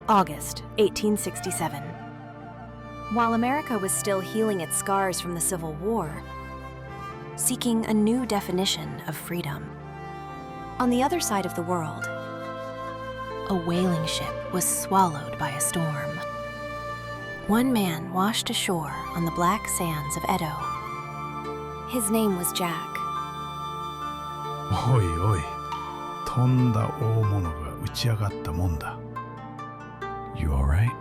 August 1867. While America was still healing its scars from the Civil War, seeking a new definition of freedom, on the other side of the world, a whaling ship was swallowed by a storm. One man washed ashore on the black sands of Edo. His name was Jack. おいおい、とんだ大物が打ち上がったもんだ。You alright?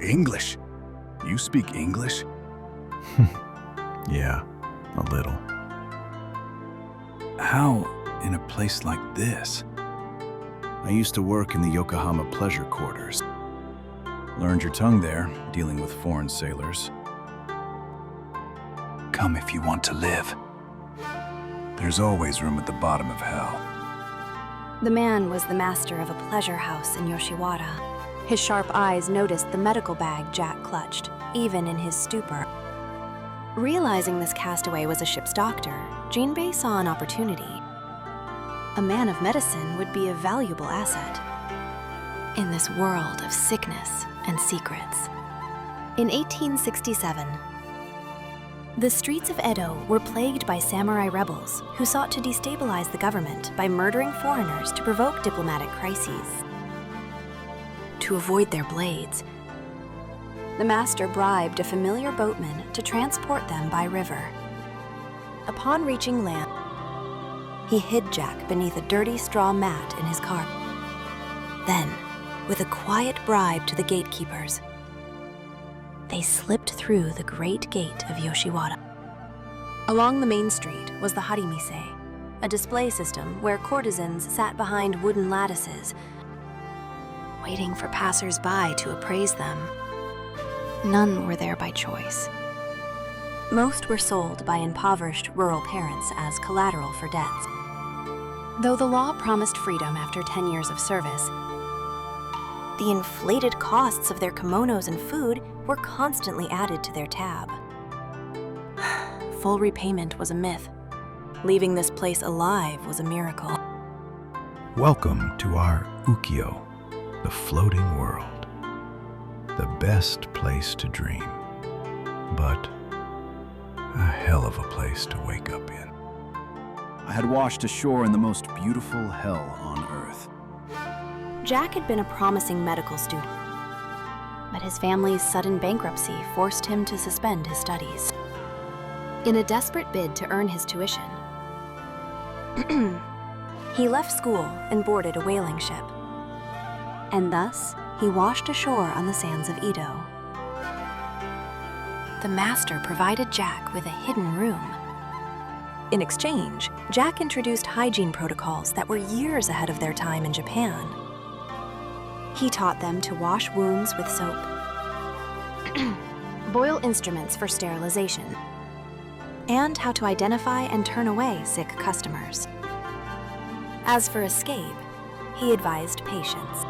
English? You speak English? Yeah, a little. How in a place like this? I used to work in the Yokohama Pleasure Quarters. Learned your tongue there, dealing with foreign sailors. Come if you want to live. There's always room at the bottom of hell. The man was the master of a pleasure house in Yoshiwara. His sharp eyes noticed the medical bag Jack clutched, even in his stupor. Realizing this castaway was a ship's doctor, Jinbei saw an opportunity. A man of medicine would be a valuable asset in this world of sickness and secrets. In 1867, the streets of Edo were plagued by samurai rebels who sought to destabilize the government by murdering foreigners to provoke diplomatic crises. To avoid their blades, the master bribed a familiar boatman to transport them by river. Upon reaching land, he hid Jack beneath a dirty straw mat in his car. Then, with a quiet bribe to the gatekeepers, they slipped through the great gate of Yoshiwara. Along the main street was the Harimise, a display system where courtesans sat behind wooden lattices, waiting for passers-by to appraise them. None were there by choice. Most were sold by impoverished rural parents as collateral for debts. Though the law promised freedom after 10 years of service, the inflated costs of their kimonos and food were constantly added to their tab. Full repayment was a myth. Leaving this place alive was a miracle. Welcome to our Ukiyo, the floating world. The best place to dream, but a hell of a place to wake up in. I had washed ashore in the most beautiful hell on earth. Jack had been a promising medical student, but his family's sudden bankruptcy forced him to suspend his studies. In a desperate bid to earn his tuition, he left school and boarded a whaling ship. And thus, he washed ashore on the sands of Edo. The master provided Jack with a hidden room. In exchange, Jack introduced hygiene protocols that were years ahead of their time in Japan. He taught them to wash wounds with soap, boil instruments for sterilization, and how to identify and turn away sick customers. As for escape, he advised patience.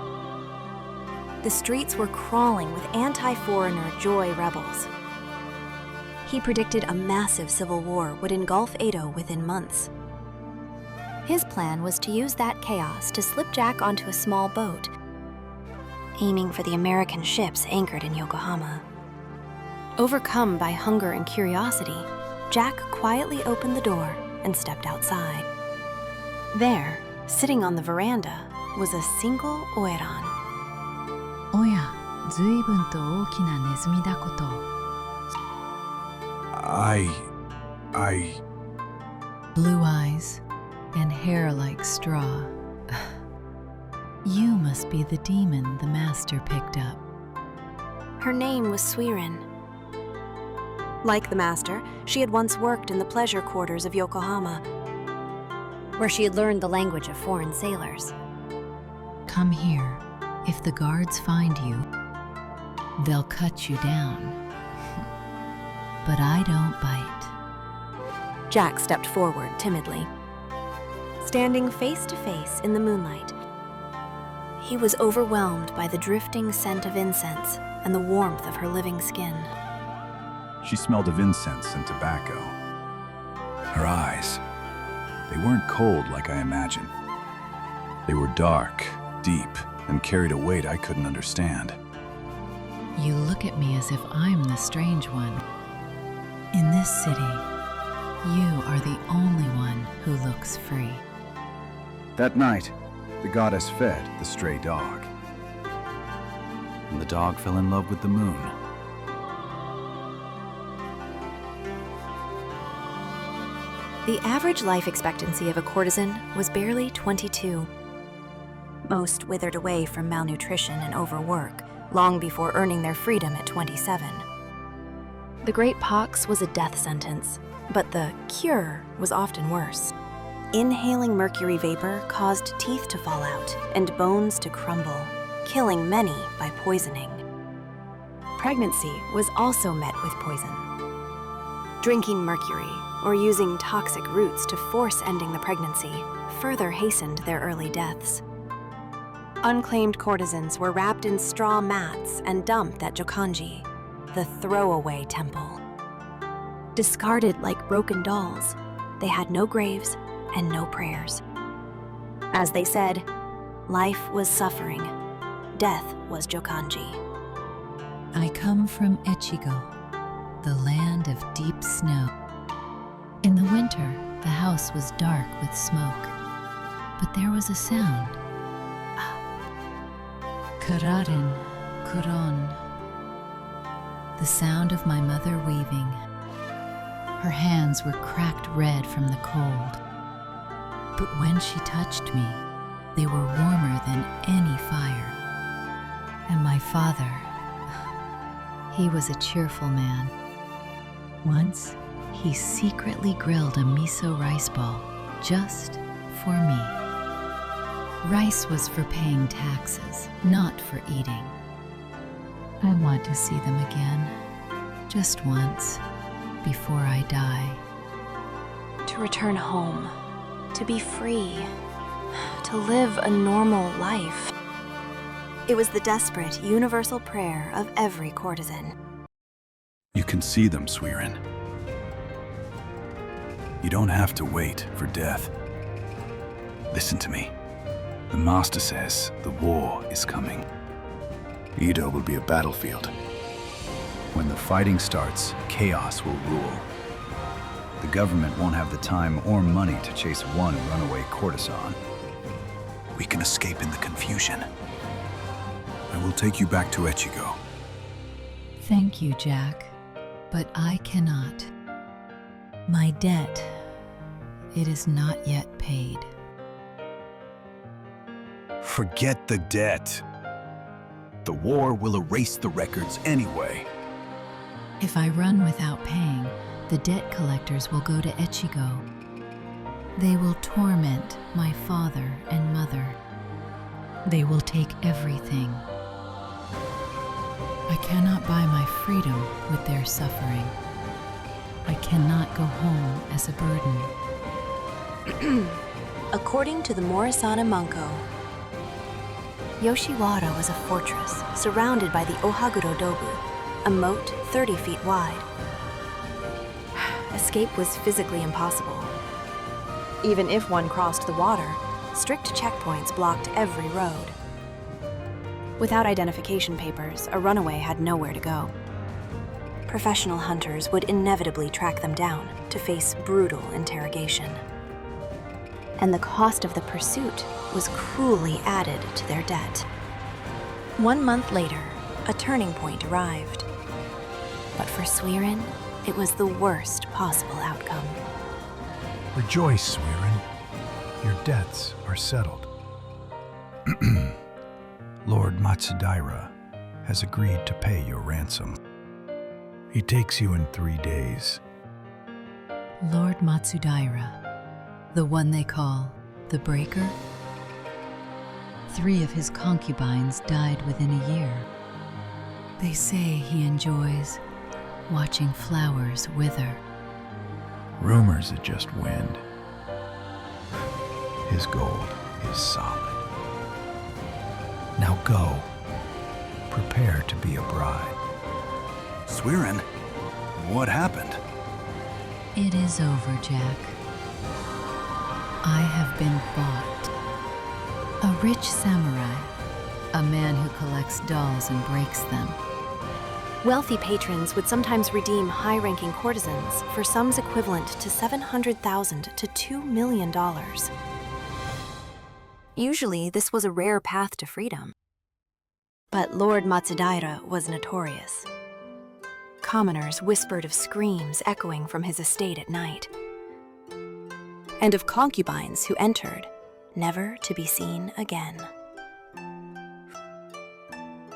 The streets were crawling with anti-foreigner joy rebels. He predicted a massive civil war would engulf Edo within months. His plan was to use that chaos to slip Jack onto a small boat, aiming for the American ships anchored in Yokohama. Overcome by hunger and curiosity, Jack quietly opened the door and stepped outside. There, sitting on the veranda, was a single Oiran. おや、ずいぶんと大きなネズミだこと。I... Blue eyes and hair like straw. You must be the demon the master picked up. Her name was Suiren. Like the master, she had once worked in the pleasure quarters of Yokohama, where she had learned the language of foreign sailors. Come here. If the guards find you, they'll cut you down. But I don't bite. Jack stepped forward timidly. Standing face to face in the moonlight, he was overwhelmed by the drifting scent of incense and the warmth of her living skin. She smelled of incense and tobacco. Her eyes, they weren't cold like I imagined. They were dark, deep, and carried a weight I couldn't understand. You look at me as if I'm the strange one. In this city, you are the only one who looks free. That night, the goddess fed the stray dog. And the dog fell in love with the moon. The average life expectancy of a courtesan was barely 22. Most withered away from malnutrition and overwork long before earning their freedom at 27. The Great Pox was a death sentence, but the cure was often worse. Inhaling mercury vapor caused teeth to fall out and bones to crumble, killing many by poisoning. Pregnancy was also met with poison. Drinking mercury or using toxic roots to force ending the pregnancy further hastened their early deaths. Unclaimed courtesans were wrapped in straw mats and dumped at Jokanji, the throwaway temple. Discarded like broken dolls, they had no graves and no prayers. As they said, life was suffering, death was Jokanji. I come from Echigo, the land of deep snow. In the winter, the house was dark with smoke, but there was a sound. Kararin, kuron. The sound of my mother weaving. Her hands were cracked red from the cold. But when she touched me, they were warmer than any fire. And my father, he was a cheerful man. Once, he secretly grilled a miso rice ball just for me. Rice was for paying taxes, not for eating. I want to see them again, just once, before I die. To return home, to be free, to live a normal life. It was the desperate, universal prayer of every courtesan. You can see them, Suiren. You don't have to wait for death. Listen to me. The master says the war is coming. Edo will be a battlefield. When the fighting starts, chaos will rule. The government won't have the time or money to chase one runaway courtesan. We can escape in the confusion. I will take you back to Echigo. Thank you, Jack, but I cannot. My debt, it is not yet paid. Forget the debt. The war will erase the records anyway. If I run without paying, the debt collectors will go to Echigo. They will torment my father and mother. They will take everything. I cannot buy my freedom with their suffering. I cannot go home as a burden. According to the Morisana Manko, Yoshiwara was a fortress surrounded by the Ohaguro Dobu, a moat 30 feet wide. Escape was physically impossible. Even if one crossed the water, strict checkpoints blocked every road. Without identification papers, a runaway had nowhere to go. Professional hunters would inevitably track them down to face brutal interrogation. And the cost of the pursuit was cruelly added to their debt. 1 month later, a turning point arrived. But for Suiren, it was the worst possible outcome. Rejoice, Suiren. Your debts are settled. Lord Matsudaira has agreed to pay your ransom. He takes you in 3 days. Lord Matsudaira, the one they call the Breaker? 3 of his concubines died within a year. They say he enjoys watching flowers wither. Rumors are just wind. His gold is solid. Now go. Prepare to be a bride. Suiren, what happened? It is over, Jack. I have been bought. A rich samurai, a man who collects dolls and breaks them. Wealthy patrons would sometimes redeem high-ranking courtesans for sums equivalent to $700,000 to $2 million. Usually, this was a rare path to freedom. But Lord Matsudaira was notorious. Commoners whispered of screams echoing from his estate at night, and of concubines who entered, never to be seen again.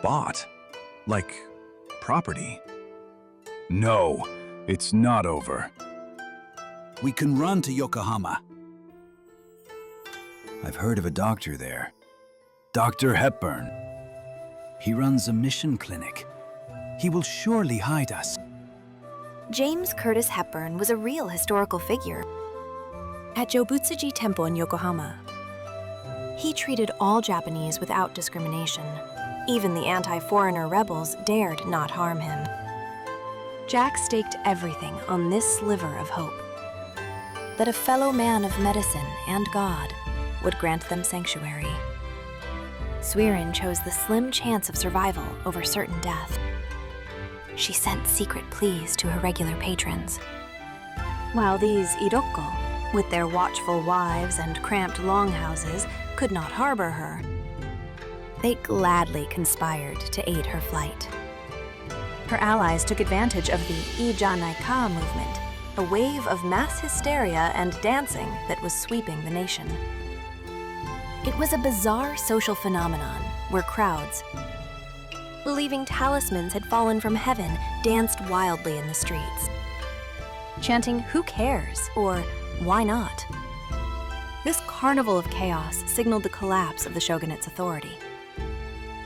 Bought? Like property? No, it's not over. We can run to Yokohama. I've heard of a doctor there. Dr. Hepburn. He runs a mission clinic. He will surely hide us. James Curtis Hepburn was a real historical figure. At Jobutsuji Temple in Yokohama, he treated all Japanese without discrimination. Even the anti-foreigner rebels dared not harm him. Jack staked everything on this sliver of hope, that a fellow man of medicine and God would grant them sanctuary. Suiren chose the slim chance of survival over certain death. She sent secret pleas to her regular patrons. While these iroko, with their watchful wives and cramped longhouses, could not harbor her, they gladly conspired to aid her flight. Her allies took advantage of the Ijanaika movement, a wave of mass hysteria and dancing that was sweeping the nation. It was a bizarre social phenomenon where crowds, believing talismans had fallen from heaven, danced wildly in the streets, chanting, "Who cares?" or "Why not?" This carnival of chaos signaled the collapse of the shogunate's authority.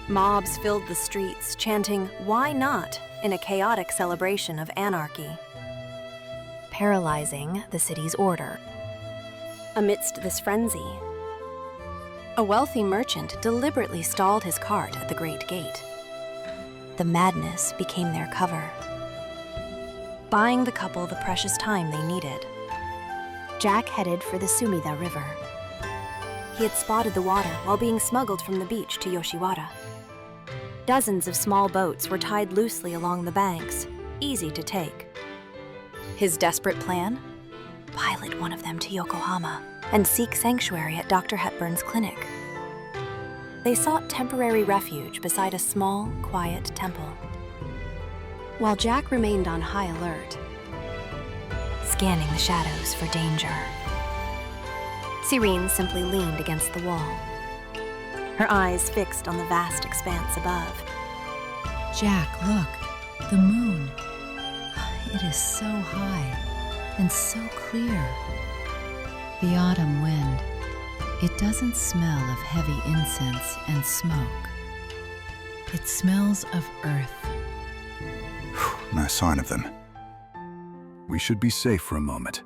Mobs filled the streets, chanting, "Why not?" in a chaotic celebration of anarchy, paralyzing the city's order. Amidst this frenzy, a wealthy merchant deliberately stalled his cart at the Great Gate. The madness became their cover, buying the couple the precious time they needed. Jack headed for the Sumida River. He had spotted the water while being smuggled from the beach to Yoshiwara. Dozens of small boats were tied loosely along the banks, easy to take. His desperate plan? Pilot one of them to Yokohama and seek sanctuary at Dr. Hepburn's clinic. They sought temporary refuge beside a small, quiet temple, while Jack remained on high alert, scanning the shadows for danger. Suiren simply leaned against the wall, her eyes fixed on the vast expanse above. Jack, look, the moon. It is so high and so clear. The autumn wind, it doesn't smell of heavy incense and smoke. It smells of earth. No sign of them. We should be safe for a moment.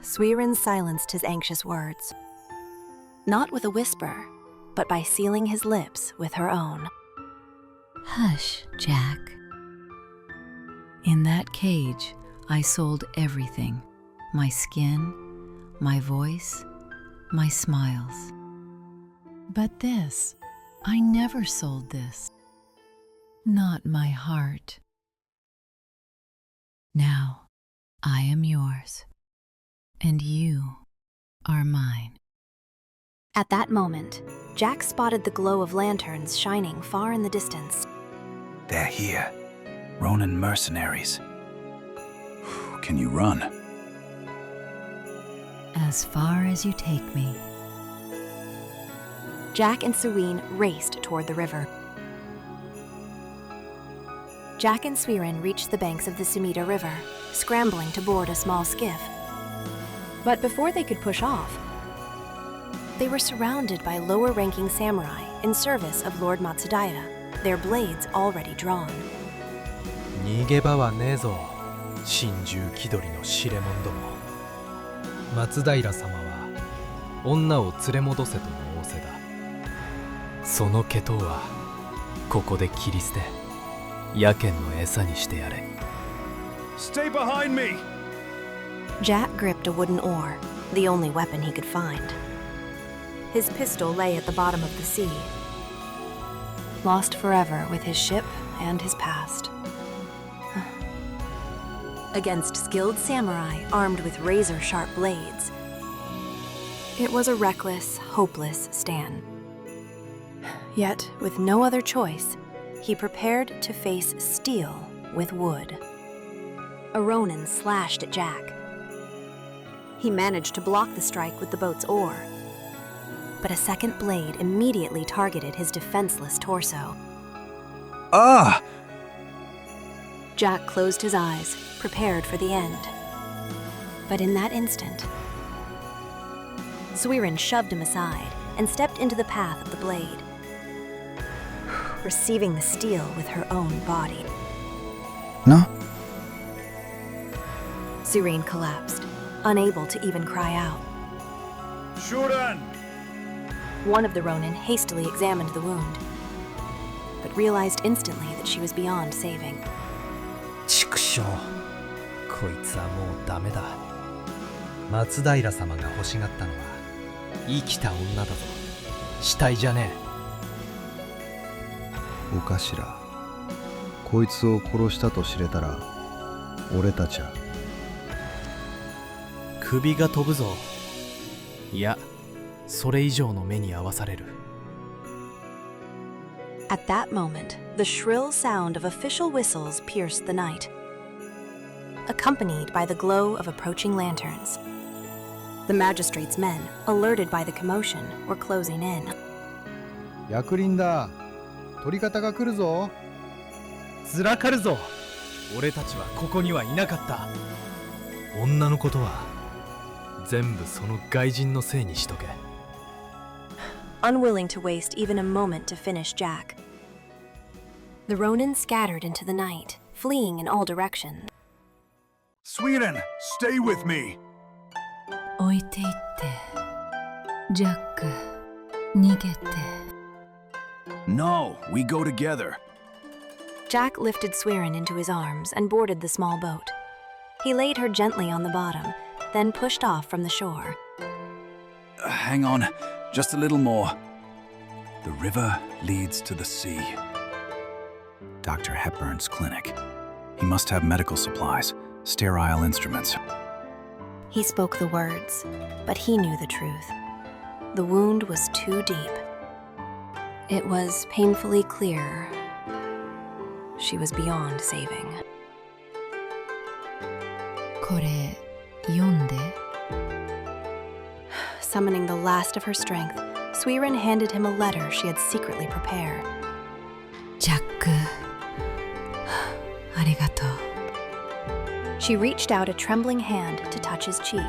Suiren silenced his anxious words, not with a whisper, but by sealing his lips with her own. Hush, Jack. In that cage, I sold everything. My skin, my voice, my smiles. But this, I never sold this. Not my heart. Now, I am yours, and you are mine. At that moment, Jack spotted the glow of lanterns shining far in the distance. They're here. Ronin mercenaries. Can you run? As far as you take me. Jack and Suiren raced toward the river. Jack and Suiren reached the banks of the Sumida River, scrambling to board a small skiff. But before they could push off, they were surrounded by lower-ranking samurai in service of Lord Matsudaira, their blades already drawn. 逃げ場はねえぞ、神獣気取りの知れ者ども。松平様は女を連れ戻せとの仰せだ。その毛頭はここで切り捨て、野犬の餌にしてやれ。Stay behind me! Jack gripped a wooden oar, the only weapon he could find. His pistol lay at the bottom of the sea, lost forever with his ship and his past. Against skilled samurai armed with razor-sharp blades, it was a reckless, hopeless stand. Yet, with no other choice, he prepared to face steel with wood. A Ronin slashed at Jack. He managed to block the strike with the boat's oar, but a second blade immediately targeted his defenseless torso. Ah! Jack closed his eyes, prepared for the end. But in that instant, Suiren shoved him aside and stepped into the path of the blade, receiving the steel with her own body. No? Suiren collapsed, unable to even cry out. Suiren! One of the Ronin hastily examined the wound, but realized instantly that she was beyond saving. 畜生、こいつはもうダメだ。松平様が欲しがったのは生きた女だぞ。死体じゃねお頭、こいつを殺したと知れたら、俺たちは。え。首が飛ぶぞ。いや、それ以上の目に遭わされる。At that moment, the shrill sound of official whistles pierced the night, accompanied by the glow of approaching lanterns. The magistrate's men, alerted by the commotion, were closing in. 役人だ。取り方が来るぞ。ずらかるぞ。俺たちはここにはいなかった。女のことは全部その外人のせいにしとけ。Unwilling to waste even a moment to finish Jack, the Ronin scattered into the night, fleeing in all directions. Suiren, stay with me! 置いていって、ジャック、逃げて。No, we go together. Jack lifted Suiren into his arms and boarded the small boat. He laid her gently on the bottom, then pushed off from the shore. Hang on, just a little more. The river leads to the sea. Dr. Hepburn's clinic. He must have medical supplies, sterile instruments. He spoke the words, but he knew the truth. The wound was too deep. It was painfully clear she was beyond saving. これ、読んで。Summoning the last of her strength, Suiren handed him a letter she had secretly prepared. ジャック、ありがとう。She reached out a trembling hand to touch his cheek.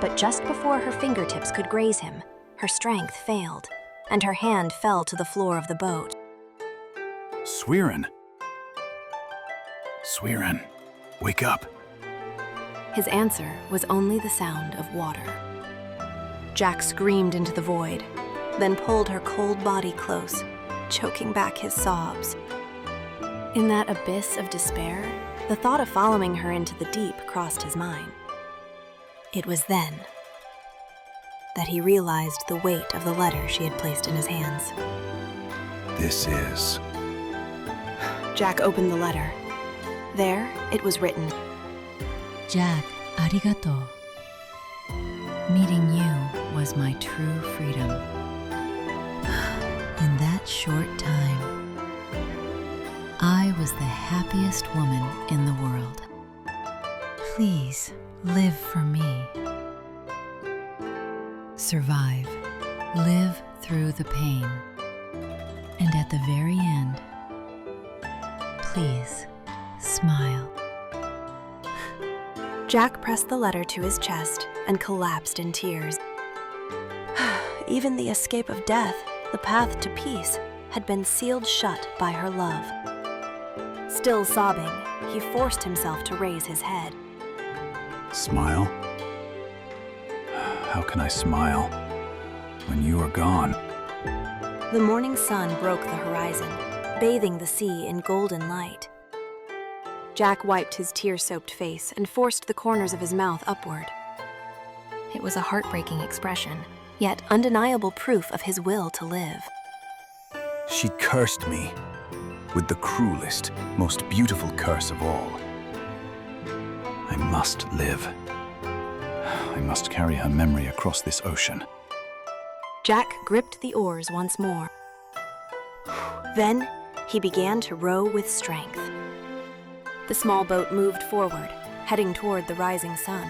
But just before her fingertips could graze him, her strength failed, and her hand fell to the floor of the boat. Suiren! Suiren, wake up. His answer was only the sound of water. Jack screamed into the void, then pulled her cold body close, choking back his sobs. In that abyss of despair, the thought of following her into the deep crossed his mind. It was then that he realized the weight of the letter she had placed in his hands. This is... Jack opened the letter. There, it was written, ジャック、ありがとう。Meeting you was my true freedom. In that short time, I was the happiest woman in the world. Please live for me. Survive. Live through the pain. And at the very end, please smile. Jack pressed the letter to his chest and collapsed in tears. Even the escape of death, the path to peace, had been sealed shut by her love. Still sobbing, he forced himself to raise his head. Smile? How can I smile when you are gone? The morning sun broke the horizon, bathing the sea in golden light. Jack wiped his tear-soaked face and forced the corners of his mouth upward. It was a heartbreaking expression, yet undeniable proof of his will to live. She cursed me with the cruelest, most beautiful curse of all. I must live. I must carry her memory across this ocean. Jack gripped the oars once more. Then he began to row with strength. The small boat moved forward, heading toward the rising sun.